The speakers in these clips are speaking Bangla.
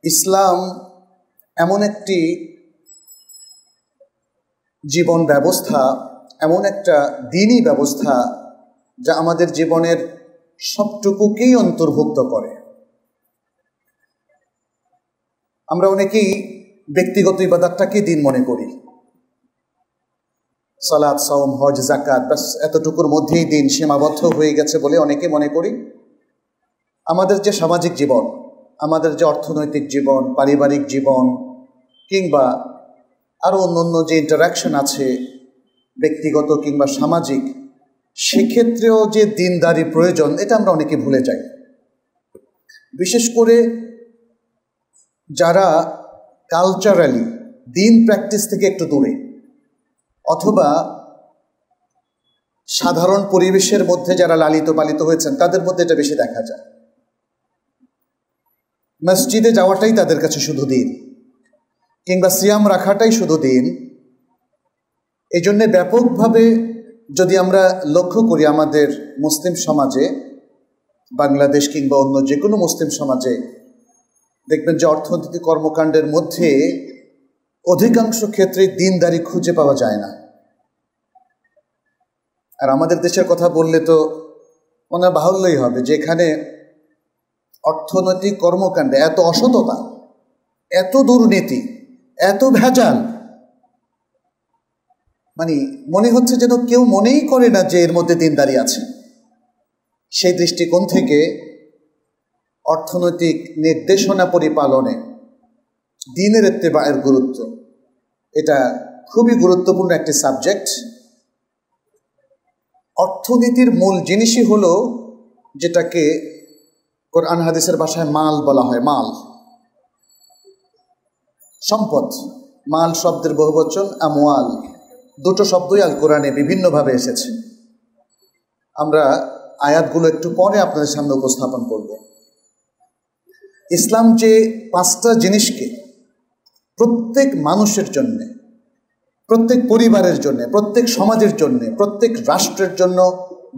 ইসলাম এমন একটি জীবন ব্যবস্থা, এমন একটা দ্বীনি ব্যবস্থা যা আমাদের জীবনের সবটুকুকেই অন্তর্ভুক্ত করে। আমরা অনেকেই ব্যক্তিগত ইবাদতটাকে দিন মনে করি, সালাত, সাওম, হজ, যাকাত, ব্যাস এতটুকুর মধ্যেই দিন সীমাবদ্ধ হয়ে গেছে বলে অনেকে মনে করি। আমাদের যে সামাজিক জীবন, আমাদের যে অর্থনৈতিক জীবন, পারিবারিক জীবন, কিংবা আরও অন্য যে ইন্টারাকশন আছে ব্যক্তিগত কিংবা সামাজিক, সেক্ষেত্রেও যে দিনদারি প্রয়োজন, এটা আমরা অনেকে ভুলে যাই। বিশেষ করে যারা কালচারালি দিন প্র্যাকটিস থেকে একটু দূরে, অথবা সাধারণ পরিবেশের মধ্যে যারা লালিত পালিত হয়েছেন, তাদের মধ্যে এটা বেশি দেখা যায়। মসজিদে যাওয়াটাই তাদের কাছে শুধু দিন, কিংবা সিয়াম রাখাটাই শুধু দিন। এই জন্যে ব্যাপকভাবে যদি আমরা লক্ষ্য করি আমাদের মুসলিম সমাজে, বাংলাদেশ কিংবা অন্য যে কোনো মুসলিম সমাজে, দেখবেন যে অর্থনৈতিক কর্মকাণ্ডের মধ্যে অধিকাংশ ক্ষেত্রে দিনদারি খুঁজে পাওয়া যায় না। আর আমাদের দেশের কথা বললে তো মনে বাহুল্যই হবে যে এখানে অর্থনৈতিক কর্মকাণ্ডে এত অসততা, এত দুর্নীতি, এত ভেজাল, মানে মনে হচ্ছে যেন কেউ মনেই করে না যে এর মধ্যে দিনদারি আছে। সেই দৃষ্টিকোণ থেকে অর্থনৈতিক নির্দেশনা পরিপালনে দ্বীনের ইত্তেবায়ের গুরুত্ব, এটা খুবই গুরুত্বপূর্ণ একটি সাবজেক্ট। অর্থনীতির মূল জিনিসই হলো যেটাকে কোরআন হাদিসের ভাষায় মাল বলা হয়। মাল, সম্পদ। মাল শব্দের বহুবচন আমওয়াল, দুটো শব্দই আল কোরআনে বিভিন্নভাবে এসেছে। আমরা আয়াতগুলো একটু পরে আপনাদের সামনে উপস্থাপন করব। ইসলাম যে পাঁচটা জিনিসকে প্রত্যেক মানুষের জন্যে, প্রত্যেক পরিবারের জন্য, প্রত্যেক সমাজের জন্য, প্রত্যেক রাষ্ট্রের জন্য,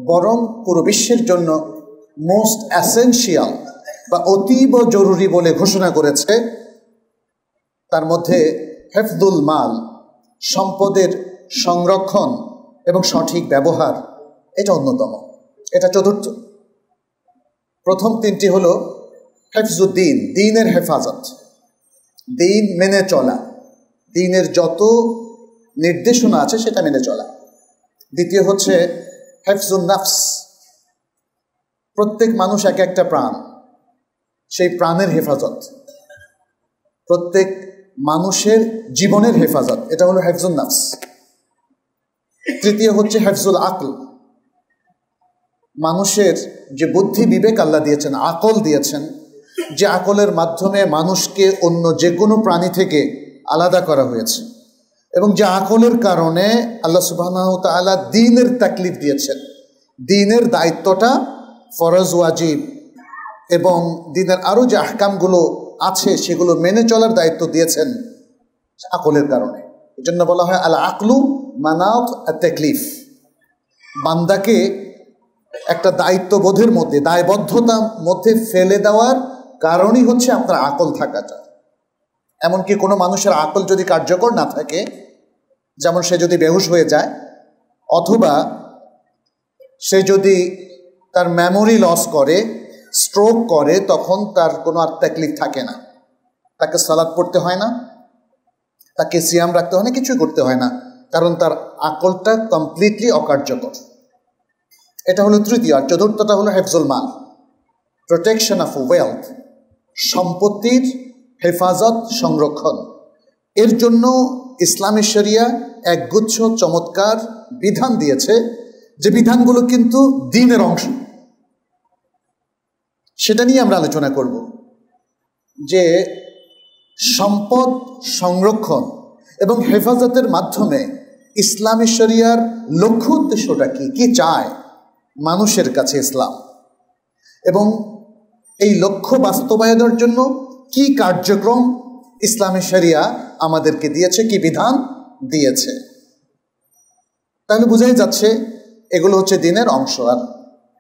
বরং পুরো বিশ্বের জন্য মোস্ট অ্যাসেনশিয়াল বা অতীব জরুরি বলে ঘোষণা করেছে, তার মধ্যে হেফদুল মাল, সম্পদের সংরক্ষণ এবং সঠিক ব্যবহার, এটা অন্যতম। এটা চতুর্থ। প্রথম তিনটি হলো হেফজুদ্দিন, দিনের হেফাজত, দিন মেনে চলা, দিনের যত নির্দেশনা আছে সেটা মেনে চলা। দ্বিতীয় হচ্ছে হেফজুন নাফস, প্রত্যেক মানুষ এক একটা প্রাণ, সেই প্রাণের হেফাজত, প্রত্যেক মানুষের জীবনের হেফাজত, এটা হলো হেফজুন নাফস। তৃতীয় হচ্ছে হেফজুল আকল, মানুষের যে বুদ্ধি বিবেক আল্লাহ দিয়েছেন, আকল দিয়েছেন, যে আকলের মাধ্যমে মানুষকে অন্য যে কোনো প্রাণী থেকে আলাদা করা হয়েছে, এবং যে আকলের কারণে আল্লাহ সুবহানাহু ওয়া তাআলা দ্বীনের তাকলিফ দিয়েছেন, দ্বীনের দায়িত্বটা ফরজ, ওয়াজিব এবং দ্বীনের আরও যে আহকামগুলো আছে সেগুলো মেনে চলার দায়িত্ব দিয়েছেন আকলের কারণে। এই জন্য বলা হয় আল আকলু মানাত আত-তাকলিফ। বান্দাকে একটা দায়িত্ববোধের মধ্যে, দায়বদ্ধতার মধ্যে ফেলে দেওয়ার কারণই হচ্ছে আপনার আকল থাকাটা। এমনকি কোনো মানুষের আকল যদি কার্যকর না থাকে, যেমন সে যদি বেহুশ হয়ে যায়, অথবা সে যদি তার মেমোরি লস করে, স্ট্রোক করে, তখন তার কোনো আর তাকলিফ থাকে না। তাকে সালাত পড়তে হয় না, তাকে সিয়াম রাখতে হয় না, কিছুই করতে হয় না, কারণ তার আকলটা কমপ্লিটলি অকার্যকর। এটা হলো তৃতীয়। আর চতুর্থটা হলো হেফজুল মাল, প্রোটেকশন অফ ওয়েলথ, সম্পত্তির হেফাজত, সংরক্ষণ। এর জন্য ইসলামী শরিয়া একগুচ্ছ চমৎকার বিধান দিয়েছে, যে বিধানগুলো কিন্তু দ্বীনের অংশ। সেটা নিয়ে আমরা আলোচনা করব যে সম্পদ সংরক্ষণ এবং হেফাজতের মাধ্যমে ইসলামী শরিয়ার লক্ষ্য উদ্দেশ্যটা কি, কি চায় মানুষের কাছে ইসলাম, এবং এই লক্ষ্য বাস্তবায়নের জন্য কি কার্যক্রম ইসলামী শরিয়া আমাদেরকে দিয়েছে, কি বিধান দিয়েছে। তাহলে বোঝাই যাচ্ছে এগুলো হচ্ছে দ্বীনের অংশ। আর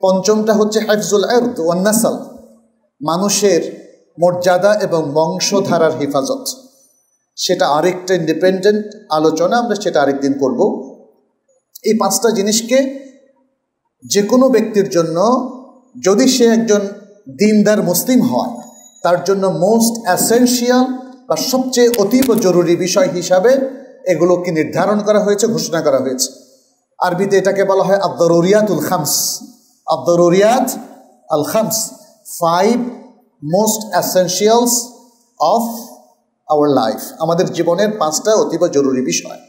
পঞ্চমটা হচ্ছে হেফজুল ইরদ ওয়ান নাসল, মানুষের মর্যাদা এবং বংশধারার হেফাজত, সেটা আরেকটা ইন্ডিপেন্ডেন্ট আলোচনা, আমরা সেটা আরেকদিন করব। এই 5টা জিনিসকে যে কোনো ব্যক্তির জন্য, যদি সে একজন দিনদার মুসলিম হয়, তার জন্য মোস্ট অ্যাসেনশিয়াল বা সবচেয়ে অতীব জরুরি বিষয় হিসাবে এগুলোকে নির্ধারণ করা হয়েছে, ঘোষণা করা হয়েছে। আরবিতে এটাকে বলা হয় আদ-দারুরিয়াতুল খামস। আদ-দারুরিয়াত আল খামস, 5 মোস্ট অ্যাসেনশিয়ালস অফ আওয়ার লাইফ, আমাদের জীবনের 5টা অতীব জরুরি বিষয়।